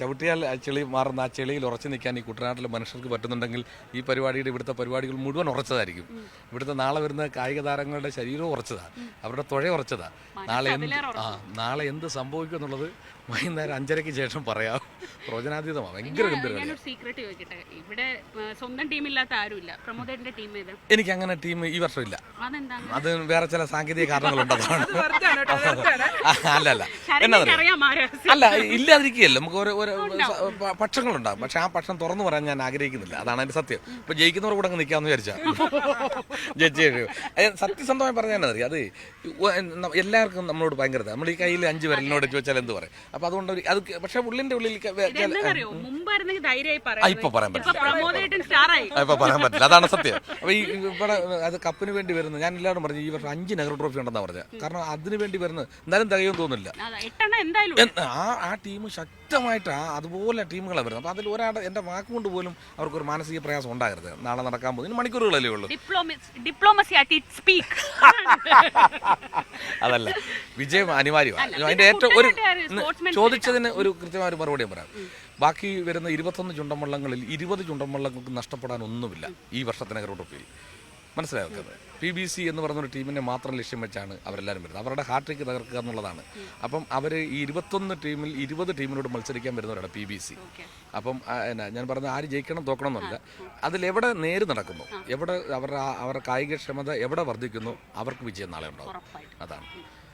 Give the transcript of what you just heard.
ചവിട്ടിയാൽ ചെളി മാറുന്ന ആ ചെളിയിൽ ഉറച്ചു നിൽക്കാൻ ഈ കുട്ടനാട്ടിലെ മനുഷ്യർക്ക് പറ്റുന്നുണ്ടെങ്കിൽ ഈ പരിപാടിയുടെ ഇവിടുത്തെ പരിപാടികൾ മുഴുവൻ ഉറച്ചതായിരിക്കും. ഇവിടുത്തെ നാളെ വരുന്ന കായിക താരങ്ങളുടെ ശരീരവും ഉറച്ചതാണ്, അവരുടെ തുഴ ഉറച്ചതാണ്. നാളെ എന്ത് സംഭവിക്കും എന്നുള്ളത് വൈകുന്നേരം 5:30-ക്ക് ശേഷം പറയാം. പ്രവചനാതീതമാണ്. ഭയങ്കര ഗംഭീരമാണ്. സീക്രട്ട് ചോദിക്കട്ടെ, ഇവിടെ സ്വന്തം ടീമില്ലാത്ത ആരുമില്ല. പ്രമോദേട്ടന്റെ ടീം ഏത്? എനിക്ക് അങ്ങനെ ടീം ഈ വർഷം ഇല്ല. അത് വേറെ ചില സാങ്കേതിക കാരണങ്ങളുണ്ടതാണ്. അല്ല അല്ല ഇല്ലാതിരിക്കുകയല്ല, നമുക്ക് ഓരോ പക്ഷങ്ങളുണ്ടാകും. പക്ഷെ ആ പക്ഷം തുറന്നു പറയാൻ ഞാൻ ആഗ്രഹിക്കുന്നില്ല. അതാണ് അതിന്റെ സത്യം. ഇപ്പൊ ജയിക്കുന്നവർ കൂടെ അങ്ങ് നിൽക്കാമെന്ന് വിചാരിച്ചാൽ ജയിച്ചു സത്യസന്ധമായി പറഞ്ഞാൽ അറിയാം. അത് എല്ലാവർക്കും നമ്മളോട് ഭയങ്കര നമ്മൾ ഈ കയ്യിൽ 5 വിരലിനോട് ചോദിച്ചാൽ എന്ത് പറയും. അപ്പൊ അതുകൊണ്ട് അത് പക്ഷെ ഉള്ളിന്റെ ഉള്ളിൽ ഇപ്പൊ പറയാൻ പറ്റില്ല. ഇപ്പൊ പറയാൻ പറ്റില്ല, അതാണ് സത്യം. അപ്പൊ ഈ ഇവിടെ അത് കപ്പിന് വേണ്ടി വരുന്നത് ഞാൻ എല്ലാവരും പറഞ്ഞു ഈ വർഷം 5 നെഹ്റു ട്രോഫി ഉണ്ടെന്നാ പറഞ്ഞത്. കാരണം അതിന് വേണ്ടി വരുന്നത് എന്തായാലും തികയും തോന്നുന്നില്ല. ആ ടീം ശക്തമായിട്ട് അതുപോലെ ടീമുകളാണ് വരുന്നത്. അപ്പൊ അതിൽ ഒരാൾ എന്റെ വാക്കുകൊണ്ട് പോലും അവർക്കൊരു മാനസിക പ്രയാസം ഉണ്ടാകരുത്. നാളെ നടക്കാൻ പോകുന്നത് മണിക്കൂറുകളല്ലേ ഉള്ളൂ. അതല്ല, വിജയം അനിവാര്യമാണ്. അതിന്റെ ഏറ്റവും ഒരു ചോദിച്ചതിന് ഒരു കൃത്യമായ ഒരു മറുപടിയും പറയാം. ബാക്കി വരുന്ന 21 ചുണ്ടൻവള്ളങ്ങളിൽ 20 ചുണ്ടൻവള്ളങ്ങൾക്ക് നഷ്ടപ്പെടാൻ ഒന്നുമില്ല ഈ വർഷത്തെ നെഹ്റു ട്രോഫിയിൽ. മനസ്സിലാക്കുന്നത് PBC എന്ന് പറയുന്നൊരു ടീമിനെ മാത്രം ലക്ഷ്യം വെച്ചാണ് അവരെല്ലാവരും വരുന്നത്. അവരുടെ ഹാട്രിക്ക് തകർക്കുക എന്നുള്ളതാണ്. അപ്പം അവർ ഈ 21 ടീമിൽ 20 ടീമിനോട് മത്സരിക്കാൻ വരുന്നവരാണ് PBC. അപ്പം ഞാൻ പറഞ്ഞ ആര് ജയിക്കണം തോക്കണം എന്നല്ല, അതിലെവിടെ നേര് നടക്കുന്നു, എവിടെ അവരുടെ കായികക്ഷമത എവിടെ വർദ്ധിക്കുന്നു, അവർക്ക് വിജയം നാളെ ഉണ്ടാവും. അതാണ്.